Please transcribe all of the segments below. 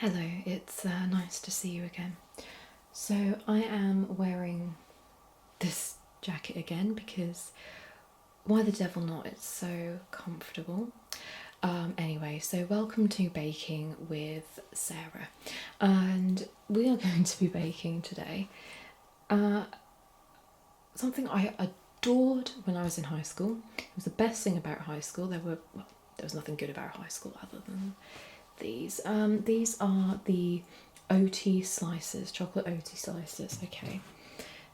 Hello, it's nice to see you again. So I am wearing this jacket again because why the devil not? It's so comfortable. Anyway, so welcome to Baking with Sarah, and we are going to be baking today something I adored when I was in high school. It was the best thing about high school. There was nothing good about high school other than these. These are the oatie slices, chocolate oatie slices. Okay,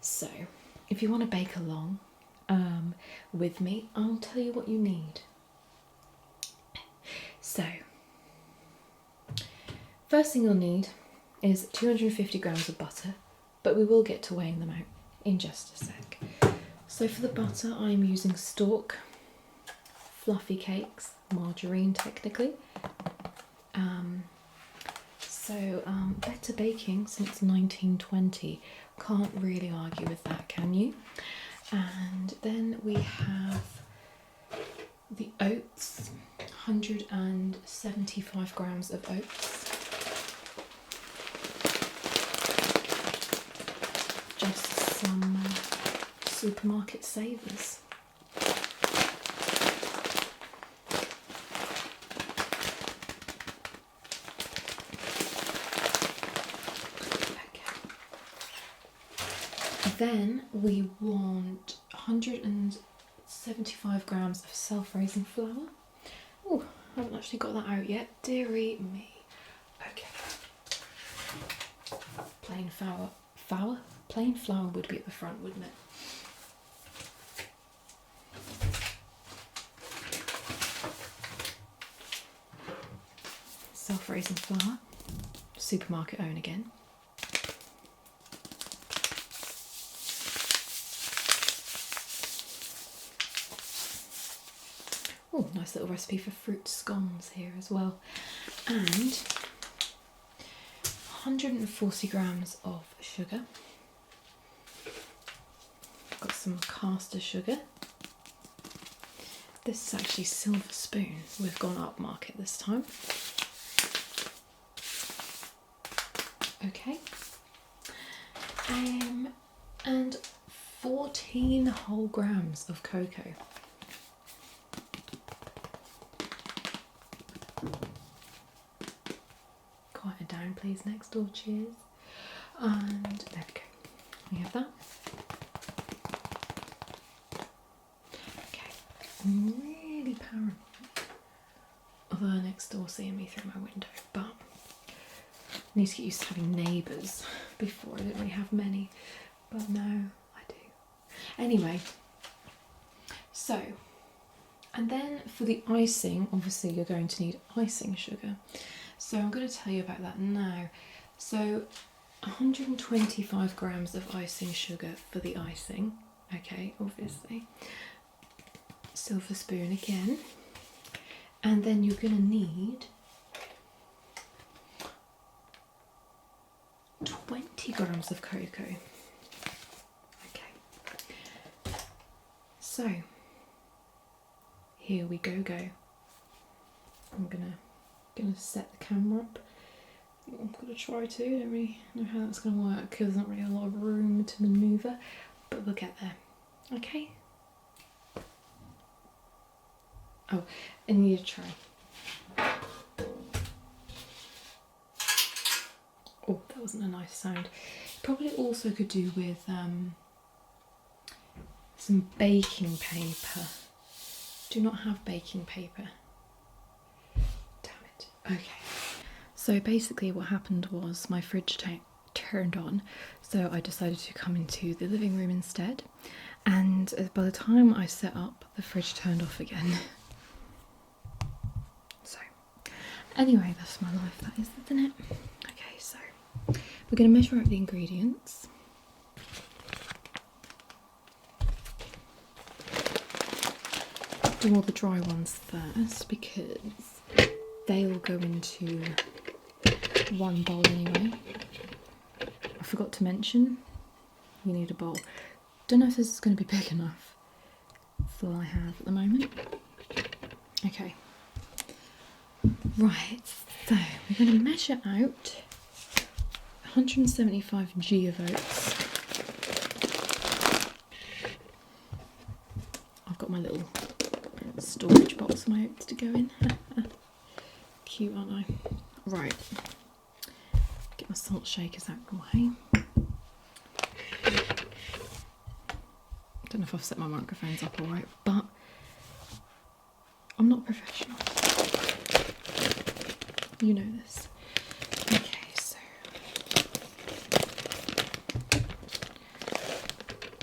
so if you want to bake along with me, I'll tell you what you need. So, first thing you'll need is 250 grams of butter, but we will get to weighing them out in just a sec. So for the butter, I'm using Stork Fluffy Cakes, margarine technically. Better baking since 1920. Can't really argue with that, can you? And then we have the oats, 175 grams of oats. Just some supermarket savers. Then we want 175 grams of self-raising flour. Oh, I haven't actually got that out yet. Dearie me. Okay. Plain flour. Plain flour would be at the front, wouldn't it? Self-raising flour. Supermarket own again. Oh, nice little recipe for fruit scones here as well. And 140 grams of sugar. Got some caster sugar. This is actually silver spoon. We've gone upmarket this time. Okay. And 14 whole grams of cocoa. Quiet down, please, next door, cheers. And there we go. We have that. Okay, I'm really paranoid of her next door seeing me through my window, but I need to get used to having neighbours. Before I didn't really have many, but now I do. Anyway, so, and then for the icing, obviously you're going to need icing sugar. So I'm going to tell you about that now. So 125 grams of icing sugar for the icing. Okay, obviously. Silver spoon again. And then you're going to need 20 grams of cocoa. Okay. So here we go. I'm gonna set the camera up. I'm gonna try to. Don't really know how that's gonna work because there's not really a lot of room to manoeuvre, but we'll get there. Okay. Oh, and you need a tray. Oh, that wasn't a nice sound. Probably also could do with some baking paper. Do not have baking paper. Damn it. Okay. So basically what happened was my fridge turned on, so I decided to come into the living room instead. And by the time I set up, the fridge turned off again. So, anyway, that's my life, that is, isn't it? Okay, so we're going to measure out the ingredients. Do all the dry ones first because they'll go into one bowl anyway. I forgot to mention you need a bowl. Don't know if this is going to be big enough for what I have at the moment. Okay. Right, So we're going to measure out 175 g of oats. I've got my little storage box for my oats to go in. Cute, aren't I? Right. Get my salt shakers out of the way. Don't know if I've set my microphones up alright, but I'm not professional. You know this. Okay, so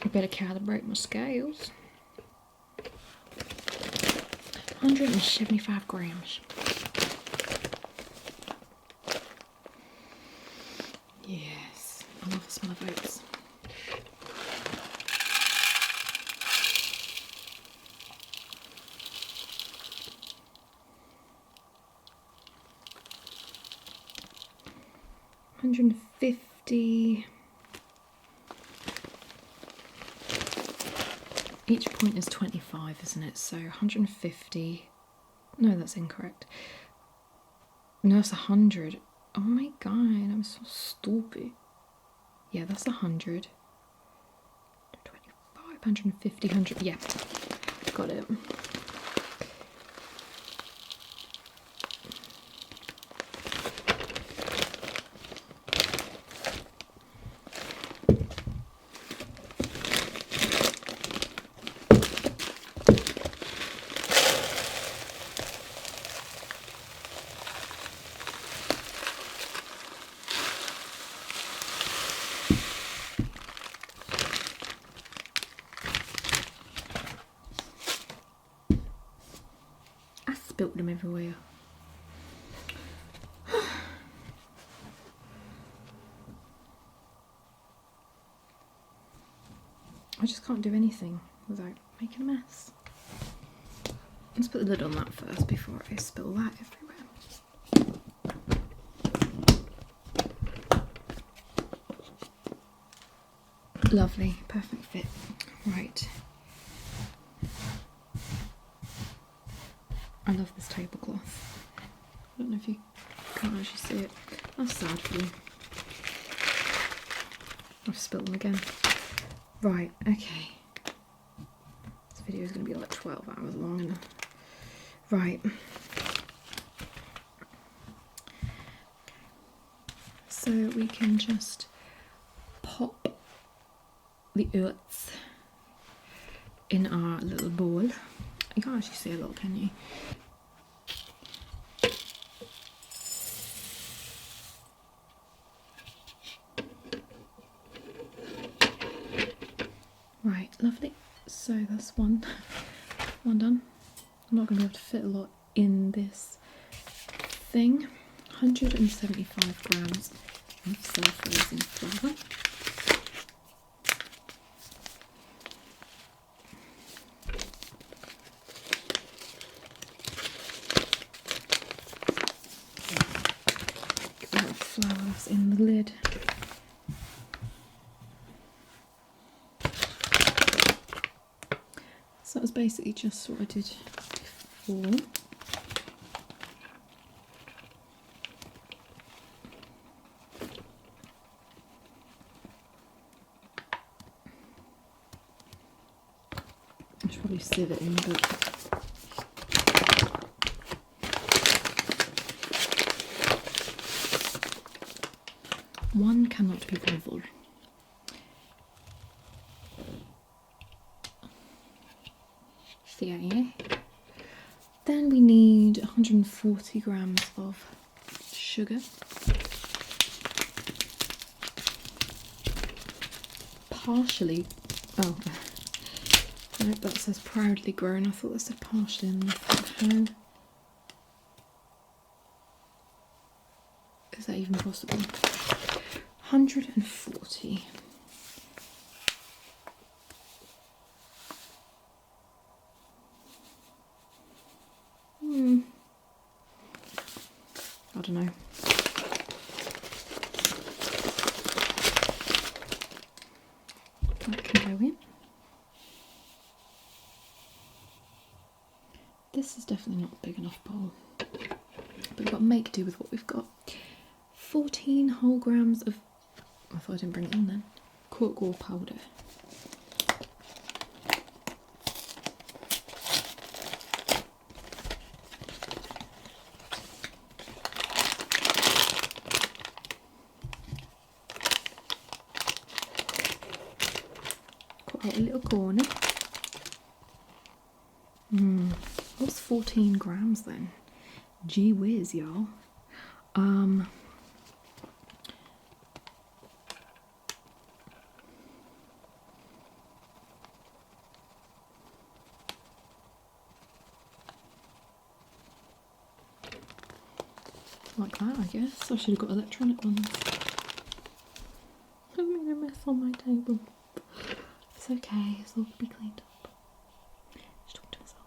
I better calibrate my scales. 175 grams. Yes, I love the smell of oats. $150. Each point is 25, isn't it? So 150. No, that's incorrect. No, that's 100. Oh my god, I'm so stupid. Yeah, that's 100. 25, 150, 100. Yeah, got it. Spilt them everywhere. I just can't do anything without making a mess. Let's put the lid on that first before I spill that everywhere. Lovely, perfect fit. Right. I love this tablecloth. I don't know if you can't actually see it. That's sad for you. I've spilled them again. Right, okay. This video is going to be like 12 hours long. And right. So we can just pop the oats in our little bowl. You can't actually see a lot, can you? Right, lovely. So that's one done. I'm not going to be able to fit a lot in this thing. 175 grams of self-raising flour. Flowers in the lid. So that was basically just what I did before. I should probably sieve it in, but one cannot be bothered. Yeah. Then we need 140 grams of sugar. Partially, oh, no, that says proudly grown. I thought that said partially, and I thought, how is that even possible? 140. I don't know. That can go in. This is definitely not a big enough bowl. but we've got to make do with what we've got. 14 whole grams of, I thought I didn't bring it in then, corkwool powder. Quite a little corner. What's 14 grams then? Gee whiz, y'all. Like that, I guess. I should have got electronic ones. I've made a mess on my table. It's okay, it's all to be cleaned up. Just talking to myself.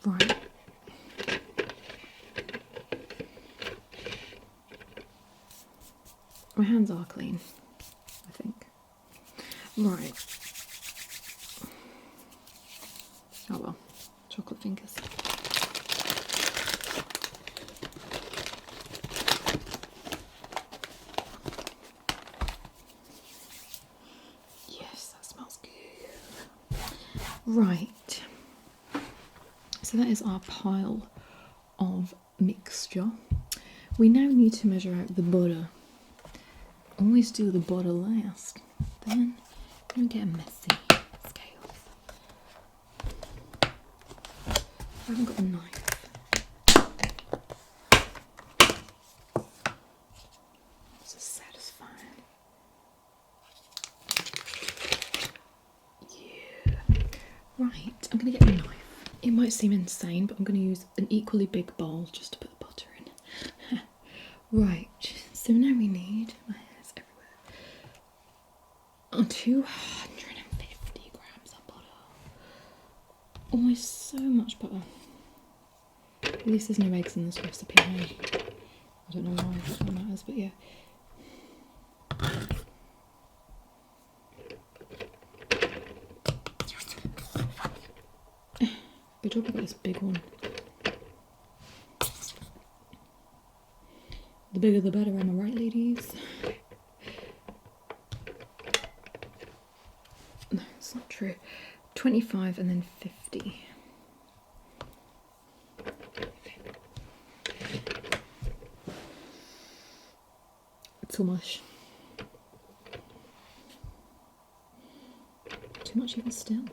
Right. My hands are clean, I think. Right. Oh well, chocolate fingers. Yes, that smells good. Right. So that is our pile of mixture. We now need to measure out the butter. Always do the butter last, then you get messy scales. I haven't got a knife. This is satisfying. Yeah. Right, I'm gonna get a knife. It might seem insane, but I'm gonna use an equally big bowl just to put the butter in. Right, so now we need, my hair's everywhere, 250 grams of butter. Always so much butter. At least there's no eggs in this recipe. I don't know why that matters, but yeah. Good job I got this big one. The bigger the better, am I right, ladies? No, it's not true. 25 and then 50. Too much. Too much even still.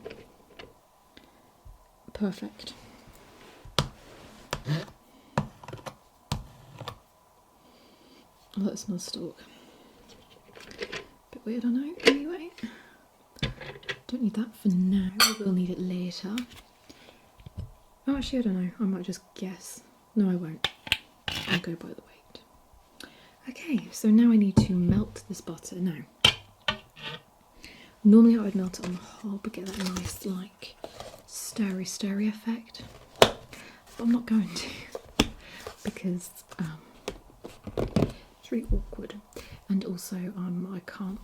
Perfect. Oh, that smells stalk. Bit weird, I know. Anyway, don't need that for now. We will need it later. Oh, actually, I don't know. I might just guess. No, I won't. I'll go by the weight. Okay, so now I need to melt this butter. Now, normally I would melt it on the hob, get that nice, like, stirry effect. But I'm not going to because it's really awkward, and also I can't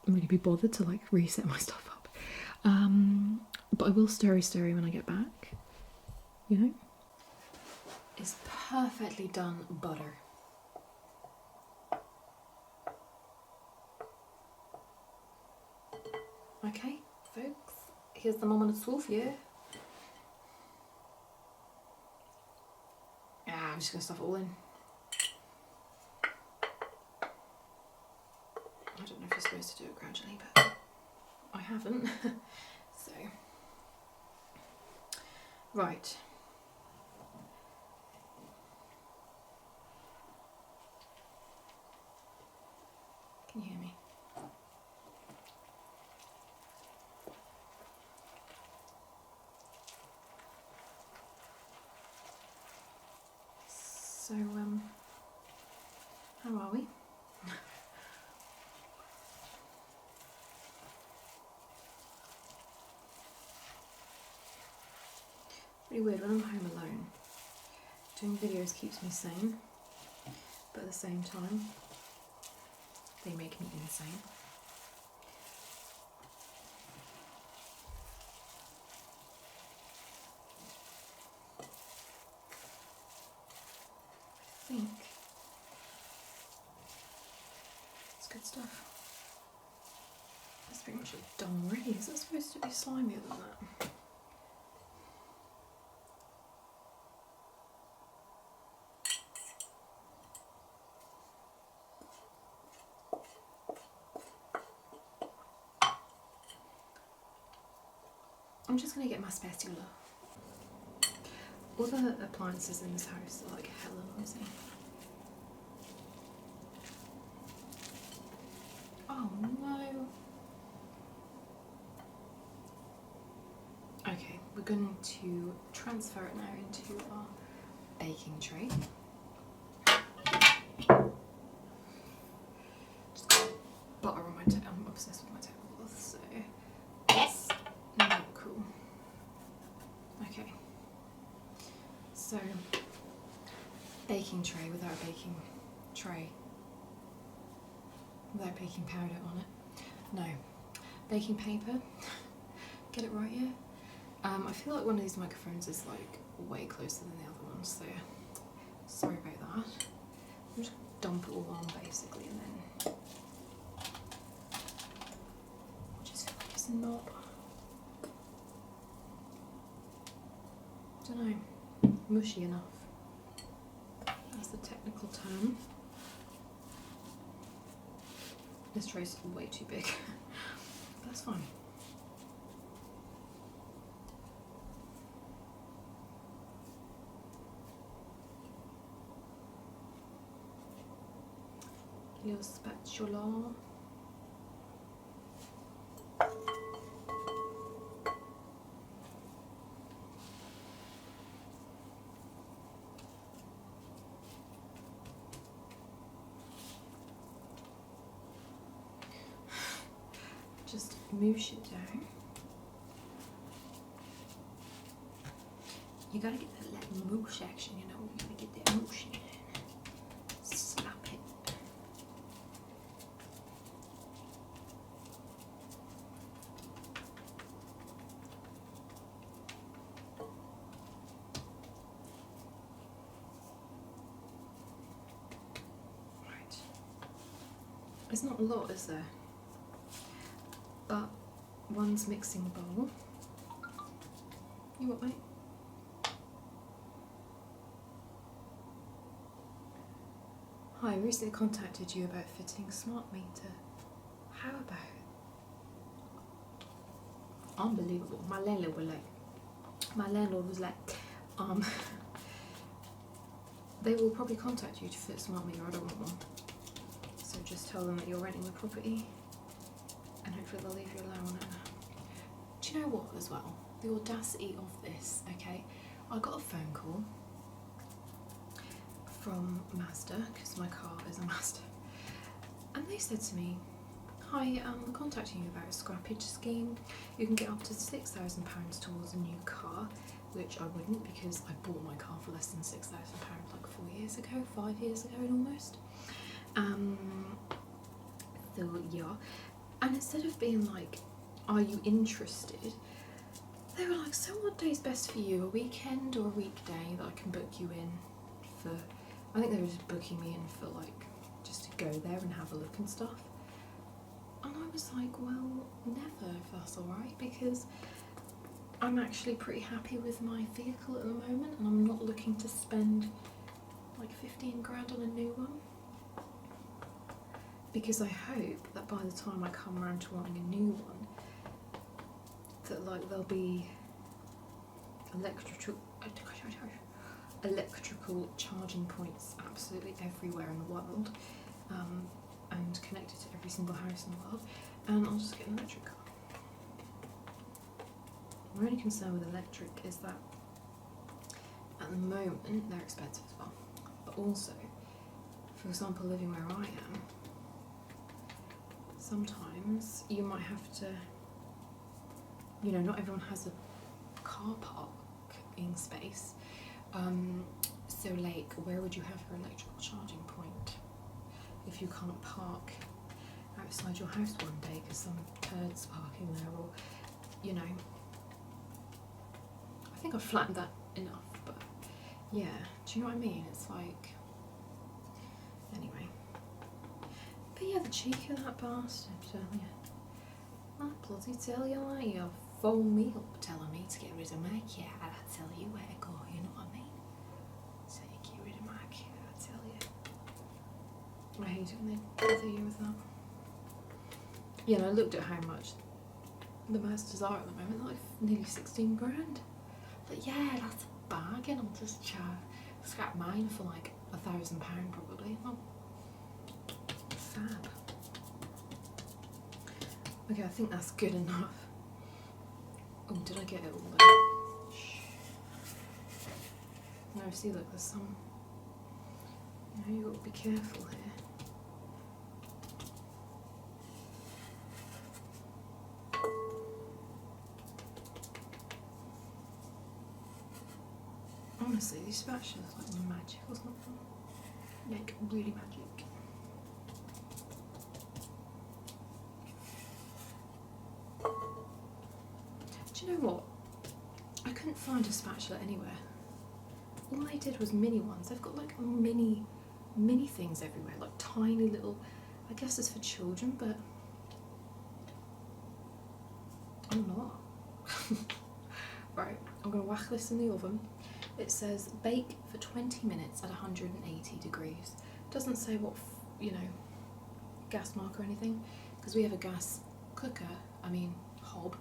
really be bothered to like reset my stuff up. But I will stirry when I get back. You know, it's perfectly done butter. Okay, folks, here's the moment of truth for you. I'm just gonna stuff it all in. I don't know if you're supposed to do it gradually, but I haven't. So, right. Can you hear me? So, how are we? Really weird when I'm home alone. Doing videos keeps me sane, but at the same time, they make me insane. I think it's good stuff. That's pretty much it done already. Is that supposed to be slimier than that? I'm just going to get my spatula. All the appliances in this house are like hella noisy. Oh no. Okay, we're going to transfer it now into our baking tray. Just got butter on my table. I'm obsessed with my tablecloth, so it's not cool. Okay. So, baking tray without a baking tray. Without baking powder on it. No. Baking paper. Get it right here. I feel like one of these microphones is like way closer than the other ones, so sorry about that. I'm just gonna dump it all on basically and then just feel like it's not. I don't know. Mushy enough. That's the technical term. This tray's way too big. But that's fine. Little spatula. Just moosh it down. You gotta get that like moosh action, you know, you gotta get that moosh in. Slap it. Right. It's not a lot, is there? But one's mixing bowl. You what, mate? Hi, I recently contacted you about fitting a smart meter. How about? Unbelievable. My landlord was like, they will probably contact you to fit a smart meter. I don't want one. So just tell them that you're renting the property and hopefully they'll leave you alone on it. Do you know what as well? The audacity of this, okay? I got a phone call from Mazda, because my car is a Mazda, and they said to me, hi, I'm contacting you about a scrappage scheme. You can get up to £6,000 towards a new car, which I wouldn't because I bought my car for less than £6,000 like 4 years ago, 5 years ago almost. So yeah, and instead of being like, are you interested? They were like, so what day's best for you? A weekend or a weekday that I can book you in for? I think they were just booking me in for like, just to go there and have a look and stuff. And I was like, well, never, if that's alright, because I'm actually pretty happy with my vehicle at the moment and I'm not looking to spend like 15 grand on a new one. Because I hope that by the time I come around to wanting a new one, that like there'll be electrical charging points absolutely everywhere in the world, and connected to every single house in the world, and I'll just get an electric car. My only concern with electric is that at the moment they're expensive as well, but also, for example, living where I am, sometimes you might have to, you know, not everyone has a car parking space, So like, where would you have your electrical charging point if you can't park outside your house one day because some turd's parking there, or, you know. I think I've flattened that enough, but yeah, do you know what I mean? It's like, anyway. But yeah, the cheek of that bastard, I bloody tell you, like, you phone me up telling me to get rid of my cat, I tell you where to go, you know what I mean? So you get rid of my cat, I tell you. I hate it when they bother you with that. Yeah, and I looked at how much the Masters are at the moment, like nearly 16 grand. But yeah, that's a bargain. I'll just scrap mine for like £1,000 probably. Oh, fab. Okay, I think that's good enough. Oh, did I get it all there? No, see, look, there's some. You know, you've got to be careful here. Honestly, these spatulas are like magic or something. Like, really magic. Do you know what? I couldn't find a spatula anywhere. All they did was mini ones. They've got like mini things everywhere, like tiny little, I guess it's for children, but I'm not. Right, I'm gonna whack this in the oven. It says bake for 20 minutes at 180 degrees. Doesn't say what, you know, gas mark or anything, because we have a gas cooker, hob,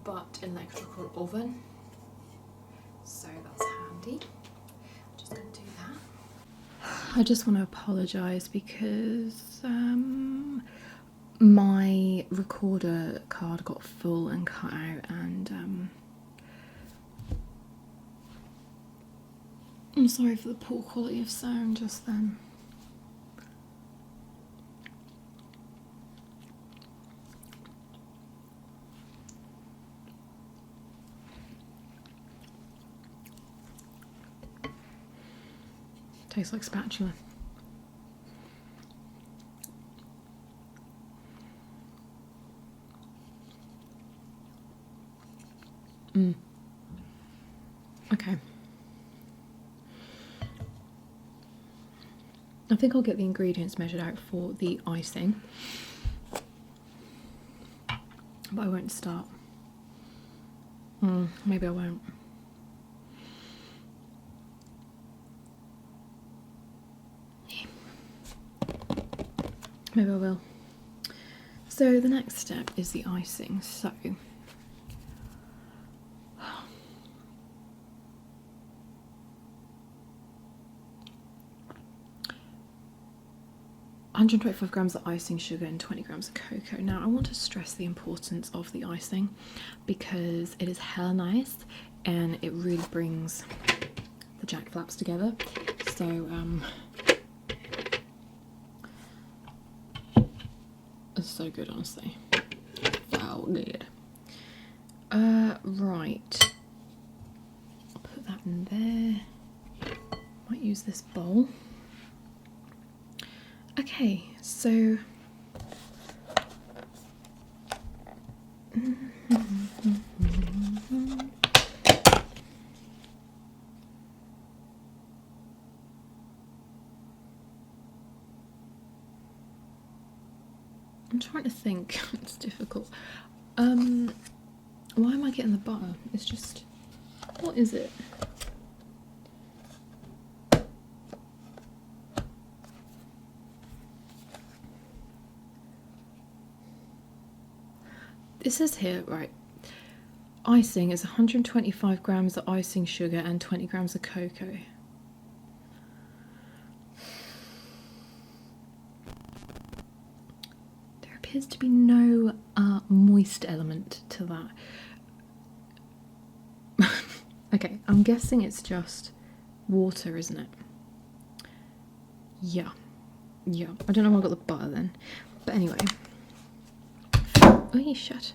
but electrical oven. So that's handy. I'm just going to do that. I just want to apologise because my recorder card got full and cut out, and I'm sorry for the poor quality of sound just then. Tastes like spatula. Okay. I think I'll get the ingredients measured out for the icing, but I won't start. Maybe I won't. Maybe I will. So the next step is the icing. So 125 grams of icing sugar and 20 grams of cocoa. Now I want to stress the importance of the icing because it is hella nice and it really brings the jack flaps together. So it's so good, honestly. Wow, good. Right. I'll put that in there. Might use this bowl. Okay, so I'm trying to think. It's difficult. Why am I getting the butter? It's just, what is it? It says here, right, icing is 125 grams of icing sugar and 20 grams of cocoa. There appears to be no moist element to that. Okay, I'm guessing it's just water, isn't it? Yeah. I don't know why I got the butter then. But anyway. Oh, you shut.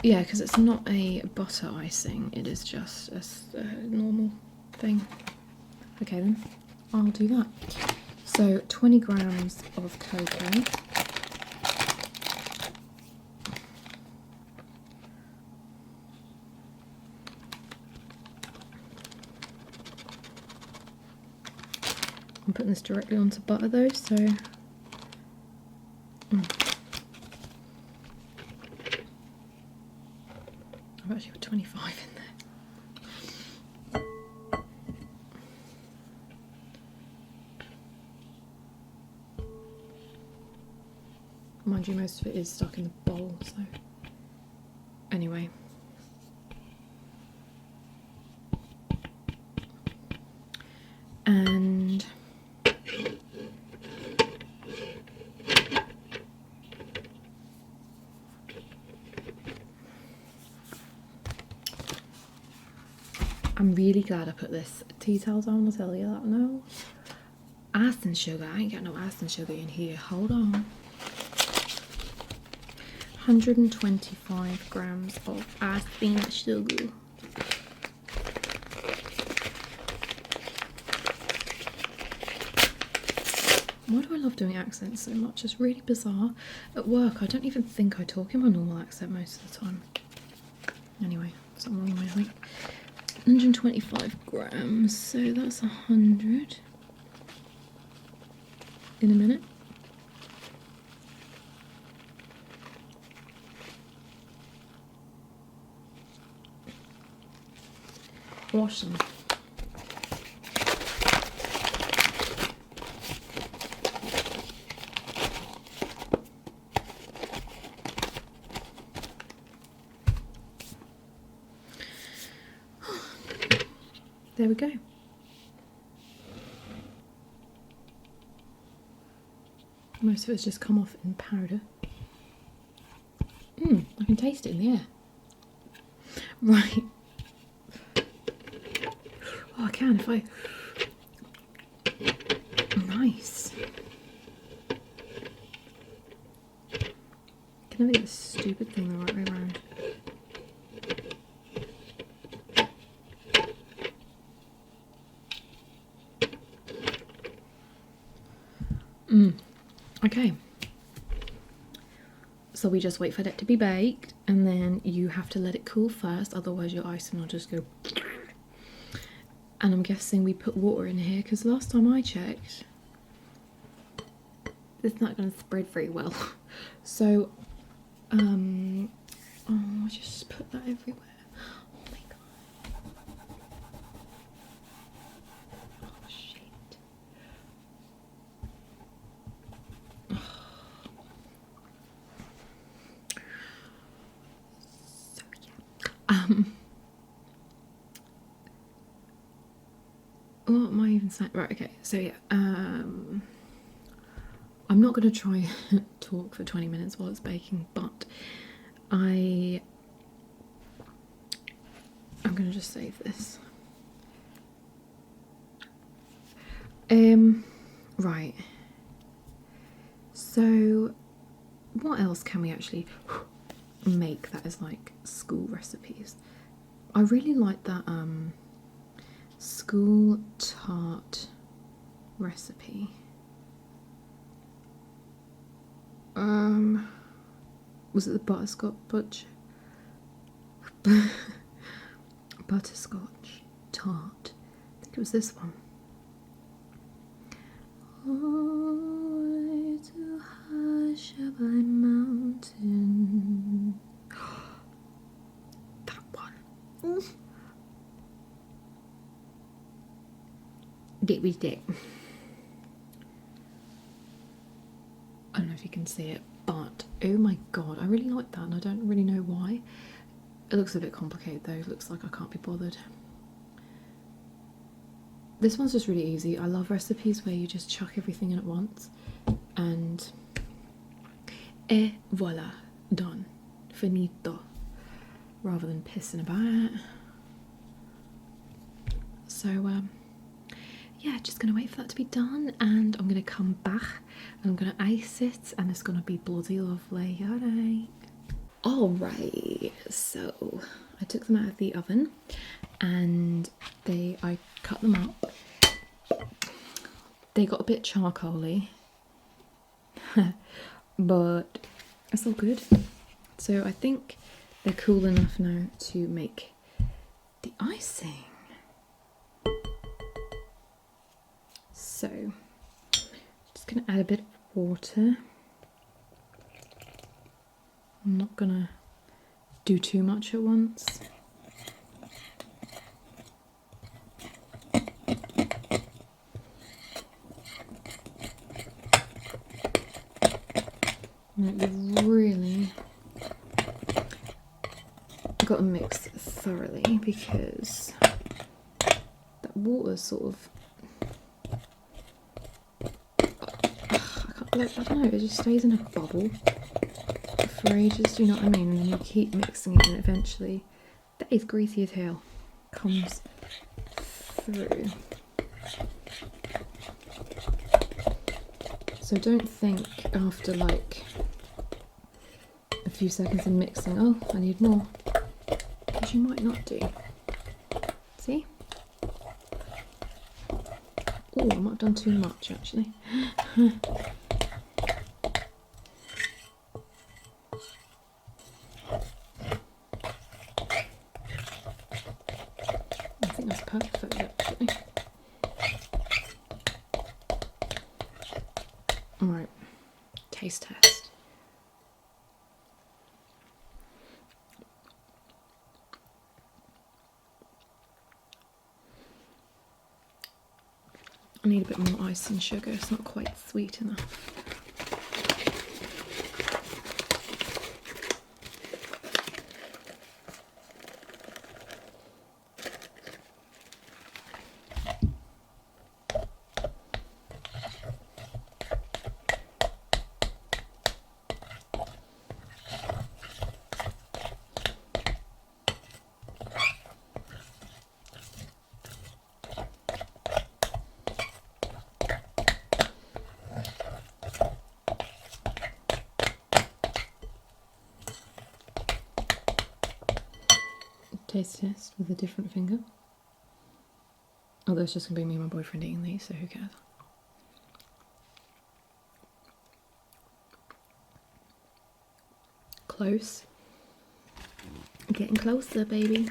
Yeah, because it's not a butter icing, it is just a normal thing. Okay then, I'll do that. So 20 grams of cocoa. I'm putting this directly onto butter though, so I've actually got 25 in there. Mind you, most of it is stuck in the bowl, so anyway. And I'm really glad I put this tea towels on, I'll tell you that now. Icing sugar, I ain't got no icing sugar in here, hold on. 125 grams of icing sugar. Why do I love doing accents so much? It's really bizarre. At work, I don't even think I talk in my normal accent most of the time. Anyway, something wrong with me, I think. 125 grams, so that's 100 in a minute. Wash them. There we go. Most of it's just come off in powder. I can taste it in the air. Right. Oh, I can if I... Nice. Can I get this stupid thing the right way around? Okay. So we just wait for it to be baked, and then you have to let it cool first, otherwise your icing will just go. And I'm guessing we put water in here because last time I checked, it's not going to spread very well. So, oh, I just put that everywhere. Oh my god. Oh shit. So yeah. What am I even saying? Right, okay, so yeah, I'm not going to try and talk for 20 minutes while it's baking, but I'm going to just save this. Right, so what else can we actually make that is like school recipes? I really like that school tart recipe. Was it the butterscotch tart? I think it was this one. Oh, to hush by mountain. That one. That was it. I don't know if you can see it, but oh my god, I really like that, and I don't really know why. It looks a bit complicated though. It looks like I can't be bothered. This one's just really easy. I love recipes where you just chuck everything in at once, and et voila, done, finito, rather than pissing about. So yeah, just gonna wait for that to be done, and I'm gonna come back and I'm gonna ice it, and it's gonna be bloody lovely. Alright, so I took them out of the oven and I cut them up They got a bit charcoaly, but it's all good. So I think they're cool enough now to make the icing. So just gonna add a bit of water. I'm not gonna do too much at once. You've really got to mix thoroughly because that water's sort of, I don't know, it just stays in a bubble for ages, do you know what I mean? And then you keep mixing it and eventually that is greasy as hell comes through. So don't think after like a few seconds of mixing, oh, I need more, because you might not do. See? Oh, I might have done too much actually. I think that's perfect actually. Alright, taste test. I need a bit more ice and sugar, it's not quite sweet enough. Taste test with a different finger. Although it's just gonna be me and my boyfriend eating these, so who cares? Close. Getting closer, baby.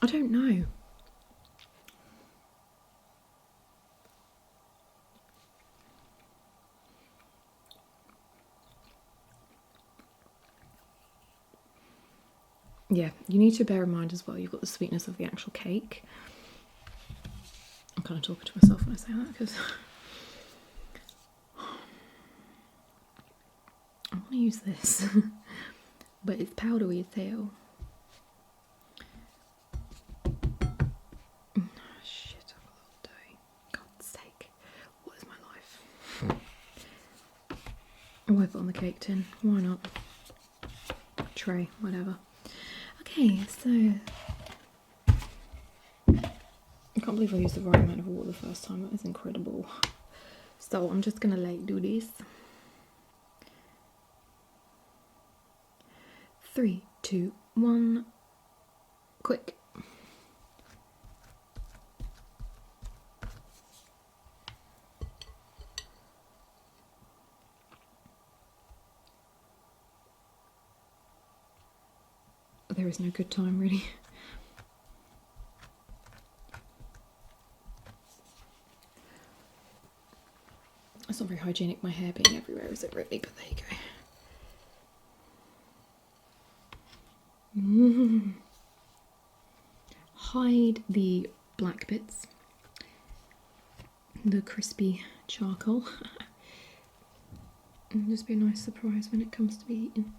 I don't know. Yeah, you need to bear in mind as well, you've got the sweetness of the actual cake. I'm kind of talking to myself when I say that because I want to use this, but it's powdery as hell. Shit, I've got a little dough. God's sake, what is my life? I'll wipe it on the cake tin, why not? Tray, whatever. Okay, so I can't believe I used the right amount of water the first time, that is incredible. So I'm just gonna like do this. 3, 2, 1, quick. There is no good time really. It's not very hygienic, my hair being everywhere, is it really? But there you go. hide the black bits, the crispy charcoal. And just be a nice surprise when it comes to be eaten.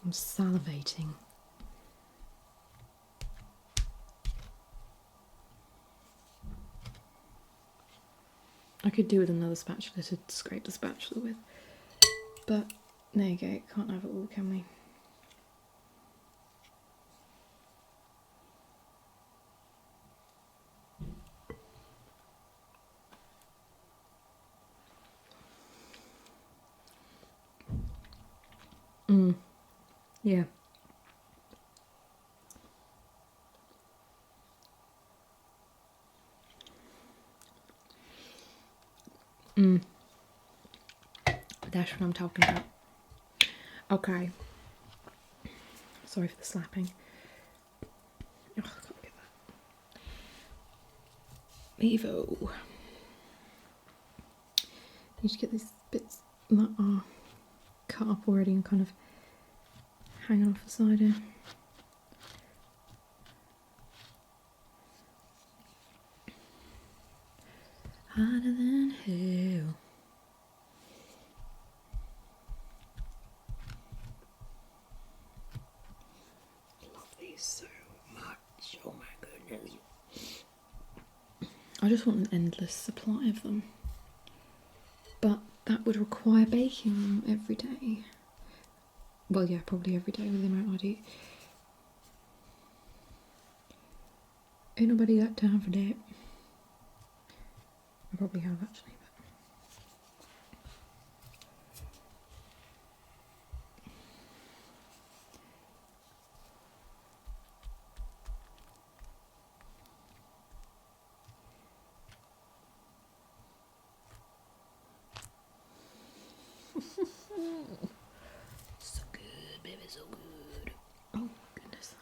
I'm salivating. I could do with another spatula to scrape the spatula with, but there you go, can't have it all, can we? Yeah. That's what I'm talking about. Okay. Sorry for the slapping. Oh, I can't get that. Evo. Need to get these bits that are cut up already and kind of hanging off the side here. Harder than hell. Love these so much. Oh my goodness. I just want an endless supply of them. But that would require baking them every day. Well, yeah, probably every day with the amount I'd eat. Ain't nobody got time for that. I probably have actually, but so good, baby, so good. Oh goodness.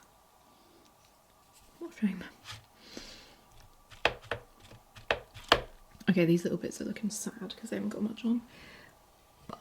What a shame. Okay, these little bits are looking sad because they haven't got much on. But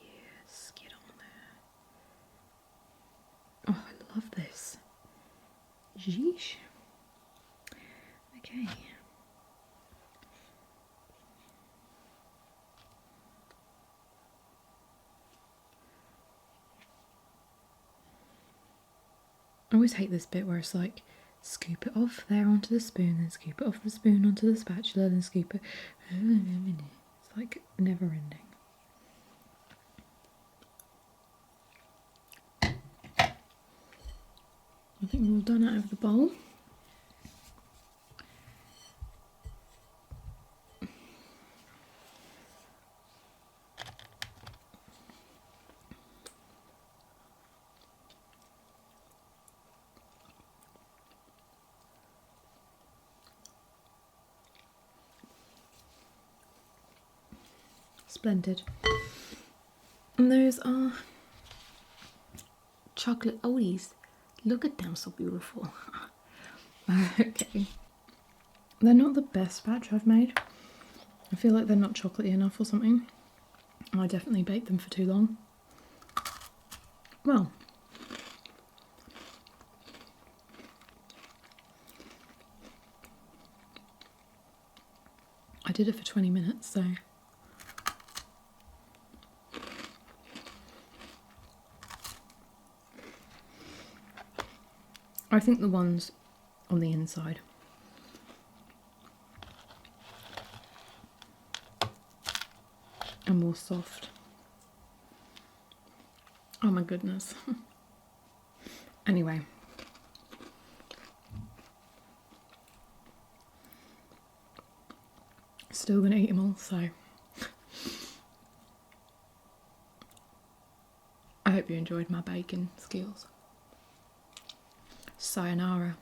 yes, get on there. Oh, I love this. Yeesh. Okay. I always hate this bit where it's like, scoop it off there onto the spoon, then scoop it off the spoon onto the spatula, then scoop it. It's like never ending. I think we're all done out of the bowl. Splendid. And those are chocolate oaties. Look at them, so beautiful. Okay. They're not the best batch I've made. I feel like they're not chocolatey enough or something. I definitely baked them for too long. Well, I did it for 20 minutes, so I think the ones on the inside are more soft. Oh my goodness. Anyway, Still gonna eat them all, so I hope you enjoyed my bacon skills. Sayonara.